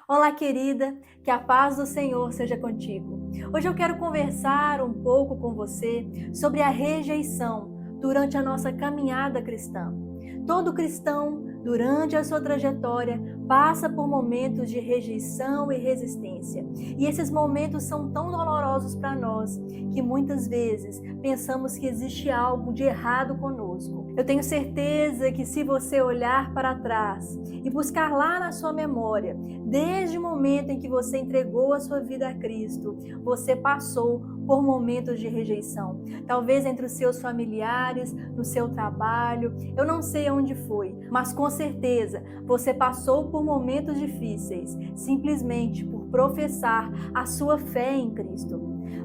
Olá, querida, que a paz do Senhor seja contigo. Hoje eu quero conversar um pouco com você sobre a rejeição durante a nossa caminhada cristã. Todo cristão, durante a sua trajetória, passa por momentos de rejeição e resistência. E esses momentos são tão dolorosos para nós que muitas vezes pensamos que existe algo de errado conosco. Eu tenho certeza que se você olhar para trás e buscar lá na sua memória, desde o momento em que você entregou a sua vida a Cristo, você passou por momentos de rejeição. Talvez entre os seus familiares, no seu trabalho, eu não sei onde foi, mas com certeza você passou por momentos difíceis, simplesmente por professar a sua fé em Cristo.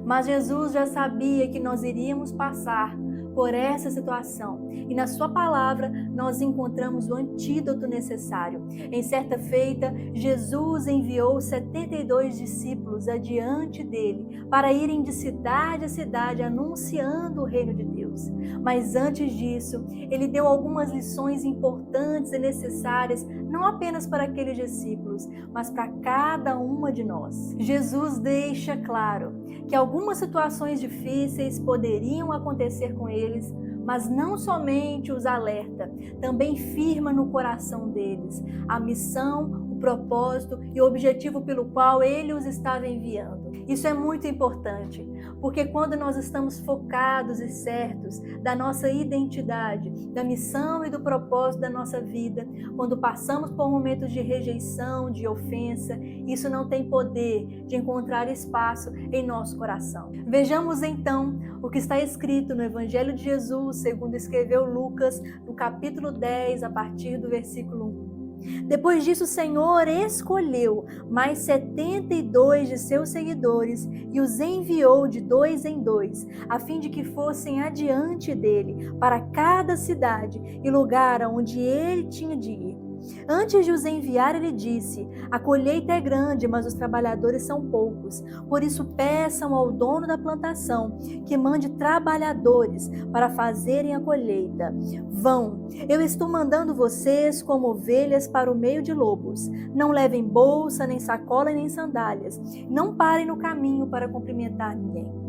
Mas Jesus já sabia que nós iríamos passar por essa situação. E na sua palavra nós encontramos o antídoto necessário. Em certa feita, Jesus enviou 72 discípulos adiante dele para irem de cidade a cidade anunciando o reino de Deus. Mas antes disso, ele deu algumas lições importantes e necessárias, não apenas para aqueles discípulos, mas para cada uma de nós. Jesus deixa claro que algumas situações difíceis poderiam acontecer com eles, mas não somente os alerta, também firma no coração deles a missão, o propósito e o objetivo pelo qual ele os estava enviando. Isso é muito importante, porque quando nós estamos focados e certos da nossa identidade, da missão e do propósito da nossa vida, quando passamos por momentos de rejeição, de ofensa, isso não tem poder de encontrar espaço em nosso coração. Vejamos então o que está escrito no Evangelho de Jesus, segundo escreveu Lucas, no capítulo 10, a partir do versículo 1. Depois disso, o Senhor escolheu mais 72 de seus seguidores e os enviou de dois em dois, a fim de que fossem adiante dele para cada cidade e lugar aonde ele tinha de ir. Antes de os enviar, ele disse: a colheita é grande, mas os trabalhadores são poucos. Por isso, peçam ao dono da plantação que mande trabalhadores para fazerem a colheita. Vão, eu estou mandando vocês como ovelhas para o meio de lobos. Não levem bolsa, nem sacola, nem sandálias. Não parem no caminho para cumprimentar ninguém.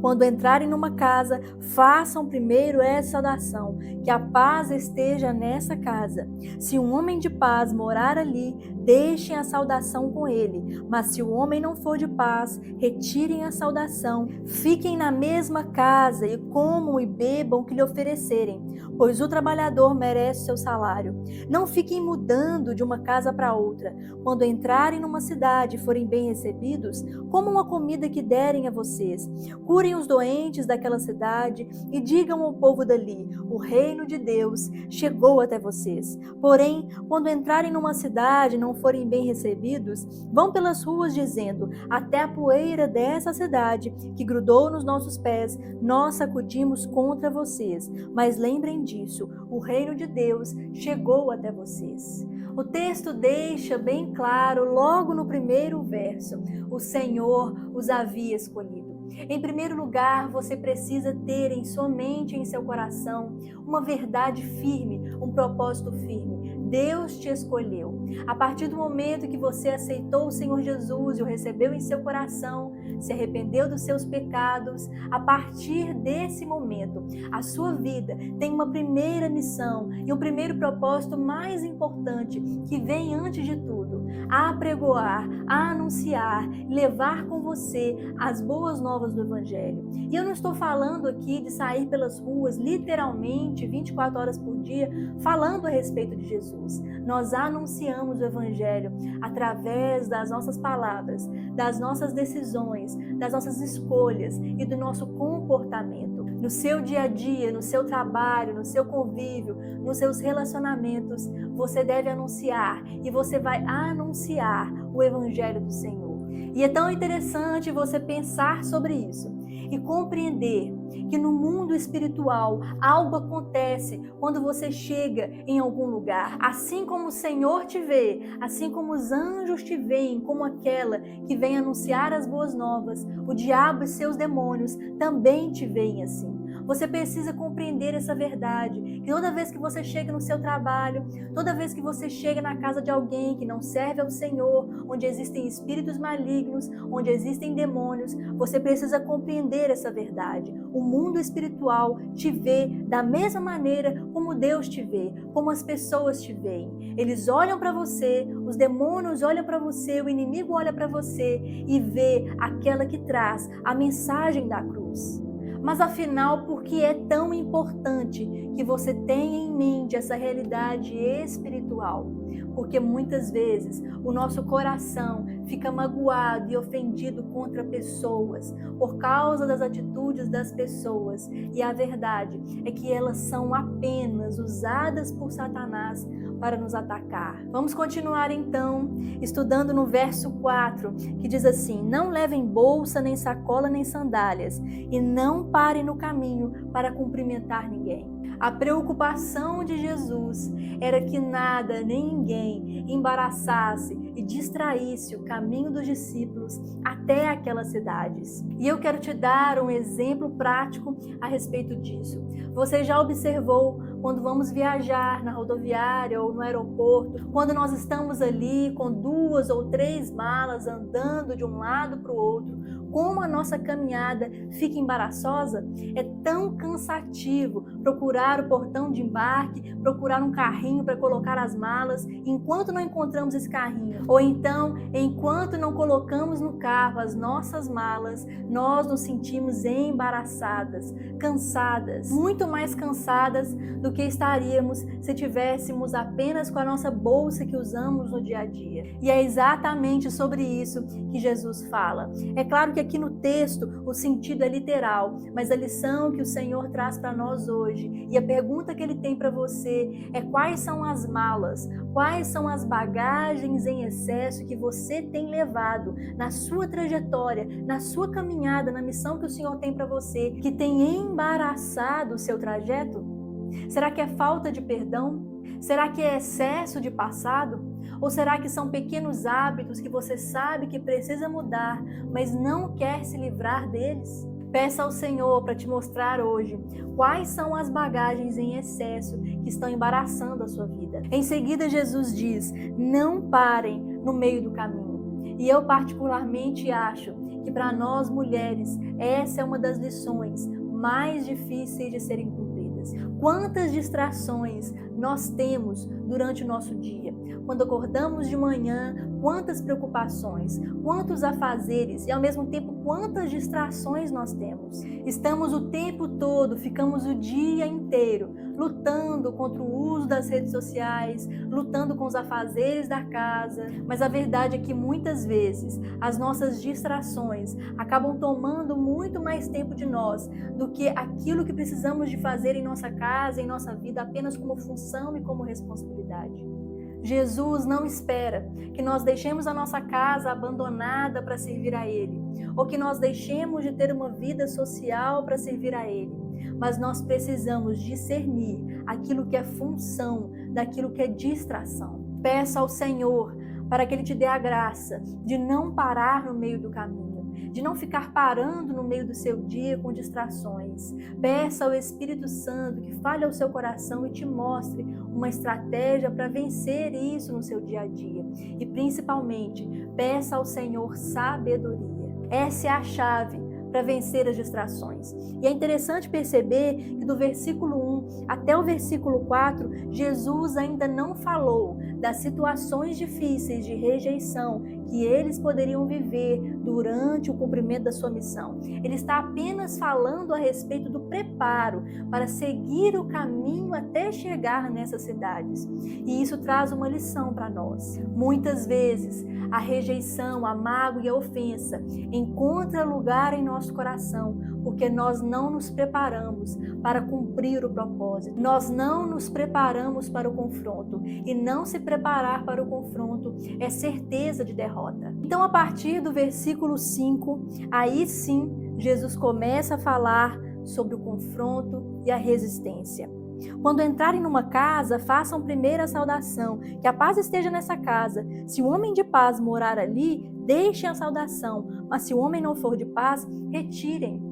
Quando entrarem numa casa, façam primeiro essa saudação: que a paz esteja nessa casa. Se um homem de paz morar ali, deixem a saudação com ele. Mas se o homem não for de paz, retirem a saudação. Fiquem na mesma casa e comam e bebam o que lhe oferecerem, pois o trabalhador merece seu salário. Não fiquem mudando de uma casa para outra. Quando entrarem numa cidade e forem bem recebidos, comam a comida que derem a vocês. Curem os doentes daquela cidade e digam ao povo dali: o reino de Deus chegou até vocês. Porém, quando entrarem numa cidade e não forem bem recebidos, vão pelas ruas dizendo: até a poeira dessa cidade que grudou nos nossos pés, nós sacudimos contra vocês. Mas lembrem disso, o reino de Deus chegou até vocês. O texto deixa bem claro, logo no primeiro verso, o Senhor os havia escolhido. Em primeiro lugar, você precisa ter em sua mente e em seu coração uma verdade firme, um propósito firme. Deus te escolheu. A partir do momento que você aceitou o Senhor Jesus e o recebeu em seu coração, se arrependeu dos seus pecados, a partir desse momento, a sua vida tem uma primeira missão e um primeiro propósito mais importante que vem antes de tudo: a apregoar, a anunciar, levar com você as boas novas do Evangelho. E eu não estou falando aqui de sair pelas ruas, literalmente, 24 horas por dia, falando a respeito de Jesus. Nós anunciamos o Evangelho através das nossas palavras, das nossas decisões, das nossas escolhas e do nosso comportamento. No seu dia a dia, no seu trabalho, no seu convívio, nos seus relacionamentos, você deve anunciar e você vai anunciar o Evangelho do Senhor. E é tão interessante você pensar sobre isso e compreender que no mundo espiritual algo acontece quando você chega em algum lugar. Assim como o Senhor te vê, assim como os anjos te veem como aquela que vem anunciar as boas novas, o diabo e seus demônios também te veem assim. Você precisa compreender essa verdade, que toda vez que você chega no seu trabalho, toda vez que você chega na casa de alguém que não serve ao Senhor, onde existem espíritos malignos, onde existem demônios, você precisa compreender essa verdade. O mundo espiritual te vê da mesma maneira como Deus te vê, como as pessoas te veem. Eles olham para você, os demônios olham para você, o inimigo olha para você e vê aquela que traz a mensagem da cruz. Mas afinal, por que é tão importante que você tenha em mente essa realidade espiritual? Porque muitas vezes o nosso coração fica magoado e ofendido contra pessoas por causa das atitudes das pessoas. E a verdade é que elas são apenas usadas por Satanás para nos atacar. Vamos continuar então estudando no verso 4, que diz assim: não levem bolsa, nem sacola, nem sandálias, e não parem no caminho para cumprimentar ninguém. A preocupação de Jesus era que nada nem ninguém embaraçasse e distraísse o caminho dos discípulos até aquelas cidades. E eu quero te dar um exemplo prático a respeito disso. Você já observou quando vamos viajar na rodoviária ou no aeroporto, quando nós estamos ali com 2 ou 3 malas andando de um lado para o outro, como a nossa caminhada fica embaraçosa? É tão cansativo procurar o portão de embarque, procurar um carrinho para colocar as malas, enquanto não encontramos esse carrinho. Ou então, enquanto não colocamos no carro as nossas malas, nós nos sentimos embaraçadas, cansadas, muito mais cansadas do que estaríamos se tivéssemos apenas com a nossa bolsa que usamos no dia a dia. E é exatamente sobre isso que Jesus fala. É claro que aqui no texto o sentido é literal, mas a lição que o Senhor traz para nós hoje e a pergunta que Ele tem para você é: quais são as malas, quais são as bagagens em excesso que você tem levado na sua trajetória, na sua caminhada, na missão que o Senhor tem para você, que tem embaraçado o seu trajeto? Será que é falta de perdão? Será que é excesso de passado? Ou será que são pequenos hábitos que você sabe que precisa mudar, mas não quer se livrar deles? Peça ao Senhor para te mostrar hoje quais são as bagagens em excesso que estão embaraçando a sua vida. Em seguida, Jesus diz: não parem no meio do caminho. E eu particularmente acho que para nós mulheres, essa é uma das lições mais difíceis de serem cumpridas. Quantas distrações nós temos durante o nosso dia? Quando acordamos de manhã, quantas preocupações, quantos afazeres e ao mesmo tempo quantas distrações nós temos. Estamos o tempo todo, ficamos o dia inteiro lutando contra o uso das redes sociais, lutando com os afazeres da casa, mas a verdade é que muitas vezes as nossas distrações acabam tomando muito mais tempo de nós do que aquilo que precisamos de fazer em nossa casa, em nossa vida, apenas como função e como responsabilidade. Jesus não espera que nós deixemos a nossa casa abandonada para servir a Ele, ou que nós deixemos de ter uma vida social para servir a Ele, mas nós precisamos discernir aquilo que é função daquilo que é distração. Peça ao Senhor para que Ele te dê a graça de não parar no meio do caminho, de não ficar parando no meio do seu dia com distrações. Peça ao Espírito Santo que fale ao seu coração e te mostre uma estratégia para vencer isso no seu dia a dia. E principalmente, peça ao Senhor sabedoria. Essa é a chave para vencer as distrações. E é interessante perceber que do versículo 1 até o versículo 4, Jesus ainda não falou das situações difíceis de rejeição que eles poderiam viver durante o cumprimento da sua missão. Ele está apenas falando a respeito do preparo para seguir o caminho até chegar nessas cidades. E isso traz uma lição para nós. Muitas vezes, a rejeição, a mágoa e a ofensa encontra lugar em nosso coração, porque nós não nos preparamos para cumprir o propósito. Nós não nos preparamos para o confronto. E não se preparar para o confronto é certeza de derrota. Então, a partir do versículo 5, aí sim, Jesus começa a falar sobre o confronto e a resistência. Quando entrarem numa casa, façam primeiro a saudação, que a paz esteja nessa casa. Se o homem de paz morar ali, deixem a saudação, mas se o homem não for de paz, retirem.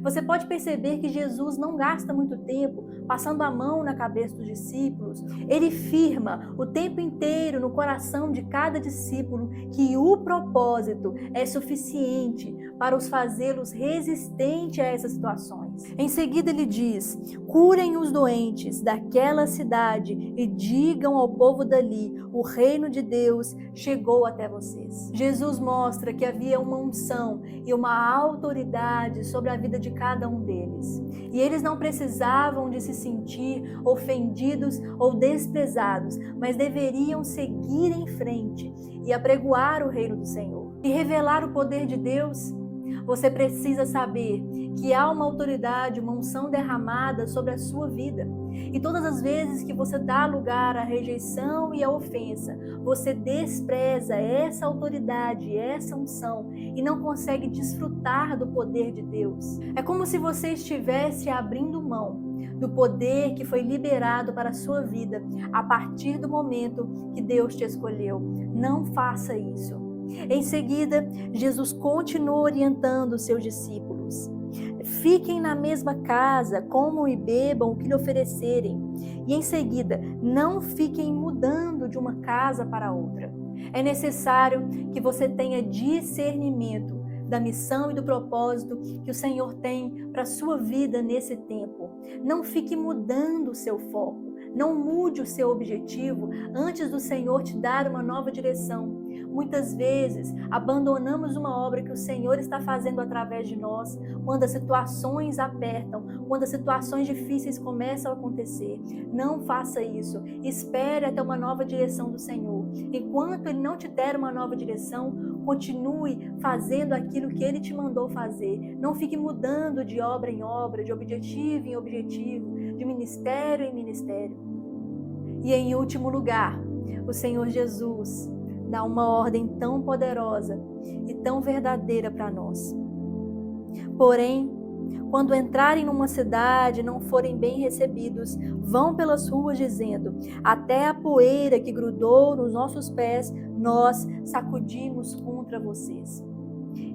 Você pode perceber que Jesus não gasta muito tempo passando a mão na cabeça dos discípulos. Ele firma o tempo inteiro no coração de cada discípulo que o propósito é suficiente para os fazê-los resistentes a essas situações. Em seguida ele diz: curem os doentes daquela cidade e digam ao povo dali: o reino de Deus chegou até vocês. Jesus mostra que havia uma unção e uma autoridade sobre a vida de cada um deles. E eles não precisavam de se sentir ofendidos ou desprezados, mas deveriam seguir em frente e apregoar o reino do Senhor e revelar o poder de Deus. Você precisa saber que há uma autoridade, uma unção derramada sobre a sua vida. E todas as vezes que você dá lugar à rejeição e à ofensa, você despreza essa autoridade, essa unção e não consegue desfrutar do poder de Deus. É como se você estivesse abrindo mão do poder que foi liberado para a sua vida a partir do momento que Deus te escolheu. Não faça isso. Em seguida, Jesus continua orientando os seus discípulos. Fiquem na mesma casa, comam e bebam o que lhe oferecerem. E em seguida, não fiquem mudando de uma casa para outra. É necessário que você tenha discernimento da missão e do propósito que o Senhor tem para a sua vida nesse tempo. Não fique mudando o seu foco. Não mude o seu objetivo antes do Senhor te dar uma nova direção. Muitas vezes abandonamos uma obra que o Senhor está fazendo através de nós quando as situações apertam, quando as situações difíceis começam a acontecer. Não faça isso. Espere até uma nova direção do Senhor. Enquanto Ele não te der uma nova direção, continue fazendo aquilo que Ele te mandou fazer. Não fique mudando de obra em obra, de objetivo em objetivo, de ministério em ministério. E em último lugar, o Senhor Jesus dá uma ordem tão poderosa e tão verdadeira para nós. Porém, quando entrarem numa cidade e não forem bem recebidos, vão pelas ruas dizendo: até a poeira que grudou nos nossos pés, nós sacudimos contra vocês.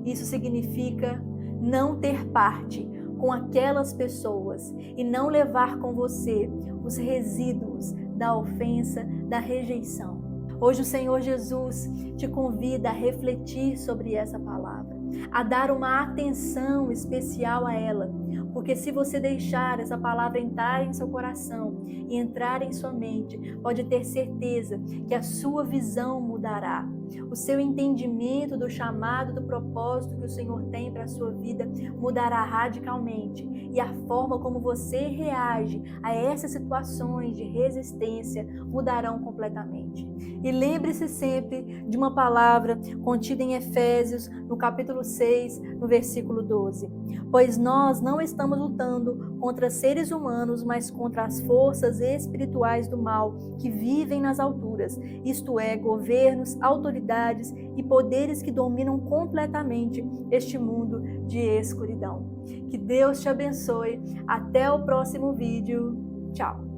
Isso significa não ter parte com aquelas pessoas e não levar com você os resíduos da ofensa, da rejeição. Hoje o Senhor Jesus te convida a refletir sobre essa palavra, a dar uma atenção especial a ela, porque se você deixar essa palavra entrar em seu coração e entrar em sua mente, pode ter certeza que a sua visão mudará. O seu entendimento do chamado, do propósito que o Senhor tem para a sua vida mudará radicalmente. E a forma como você reage a essas situações de resistência mudarão completamente. E lembre-se sempre de uma palavra contida em Efésios, no capítulo 6, no versículo 12. Pois nós não estamos lutando contra seres humanos, mas contra as forças espirituais do mal que vivem nas alturas, isto é, governos, autoridades e poderes que dominam completamente este mundo de escuridão. Que Deus te abençoe. Até o próximo vídeo. Tchau.